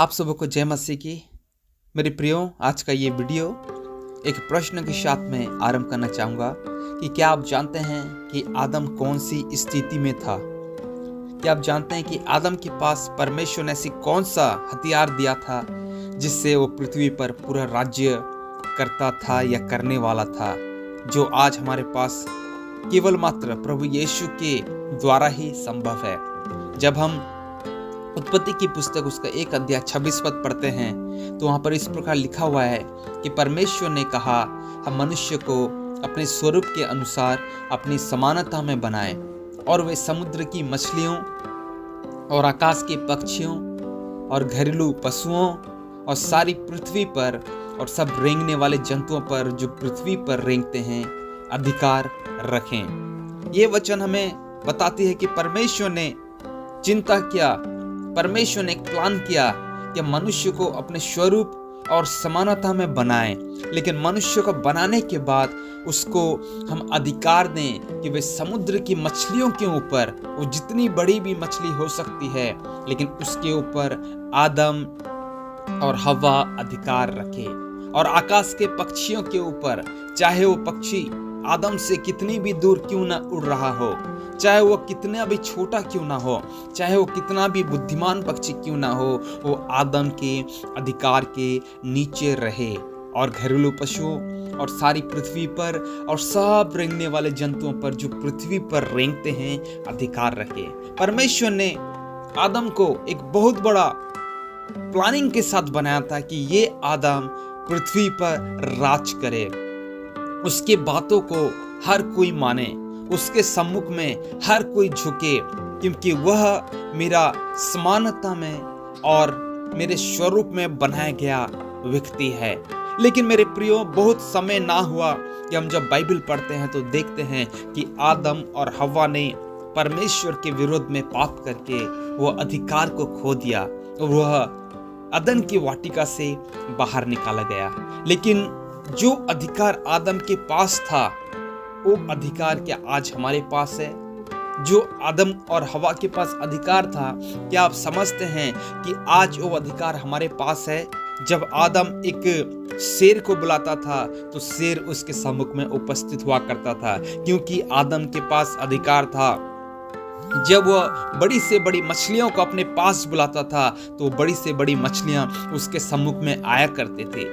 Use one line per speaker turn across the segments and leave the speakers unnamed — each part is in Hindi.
आप सबको जय मसीह की। मेरे प्रियो, आज का ये वीडियो एक प्रश्न के साथ में आरंभ करना चाहूँगा कि क्या आप जानते हैं कि आदम कौन सी स्थिति में था। क्या आप जानते हैं कि आदम के पास परमेश्वर ने ऐसी कौन सा हथियार दिया था जिससे वो पृथ्वी पर पूरा राज्य करता था या करने वाला था, जो आज हमारे पास केवल मात्र प्रभु यीशु के द्वारा ही संभव है। जब हम उत्पत्ति की पुस्तक उसका 1 अध्याय 26 पद पढ़ते हैं तो वहाँ पर इस प्रकार लिखा हुआ है कि परमेश्वर ने कहा, हम मनुष्य को अपने स्वरूप के अनुसार अपनी समानता में बनाएं और वे समुद्र की मछलियों और आकाश के पक्षियों और घरेलू पशुओं और सारी पृथ्वी पर और सब रेंगने वाले जंतुओं पर जो पृथ्वी पर रेंगते हैं अधिकार रखें। ये वचन हमें बताती है कि परमेश्वर ने चिंता किया, परमेश्वर ने एक प्लान किया कि मनुष्य को अपने स्वरूप और समानता में बनाएं, लेकिन मनुष्य को बनाने के बाद उसको हम अधिकार दें कि वे समुद्र की मछलियों के ऊपर, वो जितनी बड़ी भी मछली हो सकती है, लेकिन उसके ऊपर आदम और हवा अधिकार रखे, और आकाश के पक्षियों के ऊपर, चाहे वो पक्षी आदम से कितनी भी दूर क्यों ना उड़ रहा हो, चाहे वो कितना भी छोटा क्यों ना हो, चाहे वो कितना भी बुद्धिमान पक्षी क्यों ना हो, वो आदम के अधिकार के नीचे रहे। और घरेलू पशुओं और सारी पृथ्वी पर और सब रेंगने वाले जंतुओं पर जो पृथ्वी पर रेंगते हैं अधिकार रखे। परमेश्वर ने आदम को एक बहुत बड़ा प्लानिंग के साथ बनाया था कि ये आदम पृथ्वी पर राज करे, उसके बातों को हर कोई माने, उसके सम्मुख में हर कोई झुके, क्योंकि वह मेरा समानता में और मेरे स्वरूप में बनाया गया व्यक्ति है। लेकिन मेरे प्रियो, बहुत समय ना हुआ कि हम जब बाइबल पढ़ते हैं तो देखते हैं कि आदम और हव्वा ने परमेश्वर के विरोध में पाप करके वह अधिकार को खो दिया और वह अदन की वाटिका से बाहर निकाला गया। लेकिन जो अधिकार आदम के पास था, वो अधिकार क्या आज हमारे पास है? जो आदम और हवा के पास अधिकार था, क्या आप समझते हैं कि आज वो अधिकार हमारे पास है? जब आदम एक शेर को बुलाता था तो शेर उसके सम्मुख में उपस्थित हुआ करता था, क्योंकि आदम के पास अधिकार था। जब वह बड़ी से बड़ी मछलियों को अपने पास बुलाता था तो बड़ी से बड़ी मछलियां उसके सम्मुख में आया करते थे,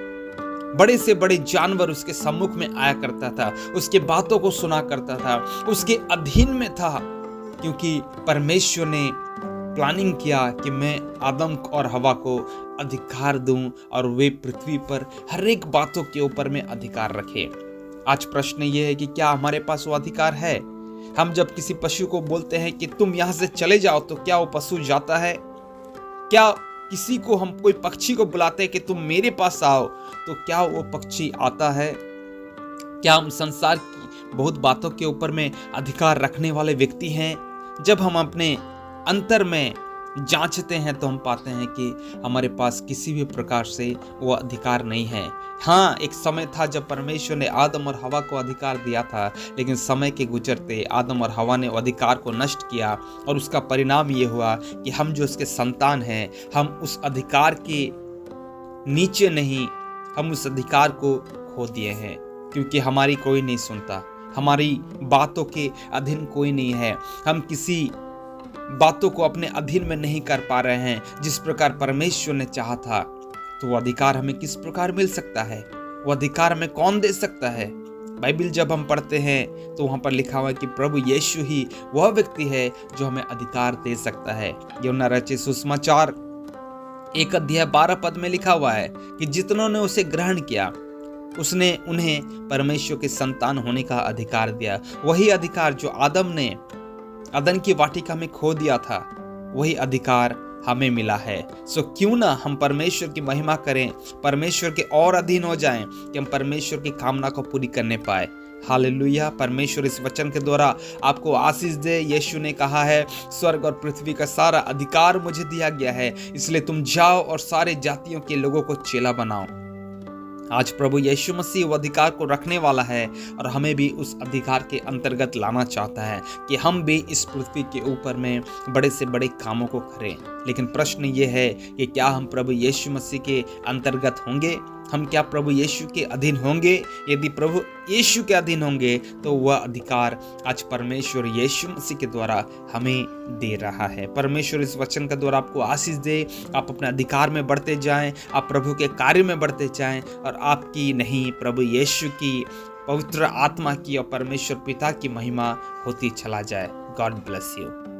बड़े से बड़े जानवर उसके सम्मुख में आया करता था, उसके बातों को सुना करता था, उसके अधीन में था, क्योंकि परमेश्वर ने प्लानिंग किया कि मैं आदम और हवा को अधिकार दूं और वे पृथ्वी पर हर एक बातों के ऊपर में अधिकार रखें। आज प्रश्न ये है कि क्या हमारे पास वो अधिकार है? हम जब किसी पशु को बोलते हैं कि तुम यहाँ से चले जाओ, तो क्या वो पशु जाता है? क्या किसी को हम कोई पक्षी को बुलाते हैं कि तुम मेरे पास आओ, तो क्या वो पक्षी आता है? क्या हम संसार की बहुत बातों के ऊपर में अधिकार रखने वाले व्यक्ति हैं? जब हम अपने अंतर में जांचते हैं तो हम पाते हैं कि हमारे पास किसी भी प्रकार से वो अधिकार नहीं है। हाँ, एक समय था जब परमेश्वर ने आदम और हवा को अधिकार दिया था, लेकिन समय के गुजरते आदम और हवा ने वो अधिकार को नष्ट किया, और उसका परिणाम ये हुआ कि हम जो उसके संतान हैं, हम उस अधिकार के नीचे नहीं, हम उस अधिकार को खो दिए हैं, क्योंकि हमारी कोई नहीं सुनता, हमारी बातों के अधीन कोई नहीं है, हम किसी बातों को अपने अधीन में नहीं कर पा रहे हैं जिस प्रकार परमेश्वर ने चाहा था। तो वो अधिकार हमें किस प्रकार मिल सकता है? वो अधिकार हमें कौन दे सकता है? बाइबल जब हम पढ़ते हैं तो वहां पर लिखा हुआ है कि प्रभु यीशु ही वह व्यक्ति है जो हमें अधिकार दे सकता है। यूहन्ना रचित सुसमाचार 1 अध्याय 12 पद में लिखा हुआ है कि जितनों ने उसे ग्रहण किया, उसने उन्हें परमेश्वर के संतान होने का अधिकार दिया। वही अधिकार जो आदम ने अदन की वाटिका में खो दिया था, वही अधिकार हमें मिला है। सो क्यों ना हम परमेश्वर की महिमा करें, परमेश्वर के और अधीन हो जाएं कि हम परमेश्वर की कामना को पूरी करने पाए। हालेलुया। परमेश्वर इस वचन के द्वारा आपको आशीष दे। यीशु ने कहा है, स्वर्ग और पृथ्वी का सारा अधिकार मुझे दिया गया है, इसलिए तुम जाओ और सारे जातियों के लोगों को चेला बनाओ। आज प्रभु यीशु मसीह वो अधिकार को रखने वाला है और हमें भी उस अधिकार के अंतर्गत लाना चाहता है कि हम भी इस पृथ्वी के ऊपर में बड़े से बड़े कामों को करें। लेकिन प्रश्न ये है कि क्या हम प्रभु यीशु मसीह के अंतर्गत होंगे? हम क्या प्रभु यीशु के अधीन होंगे? यदि प्रभु यीशु के अधीन होंगे तो वह अधिकार आज परमेश्वर यीशु मसीह के द्वारा हमें दे रहा है। परमेश्वर इस वचन के द्वारा आपको आशीष दे, आप अपने अधिकार में बढ़ते जाएं, आप प्रभु के कार्य में बढ़ते जाएं और आपकी नहीं प्रभु यीशु की, पवित्र आत्मा की और परमेश्वर पिता की महिमा होती चला जाए। God bless you.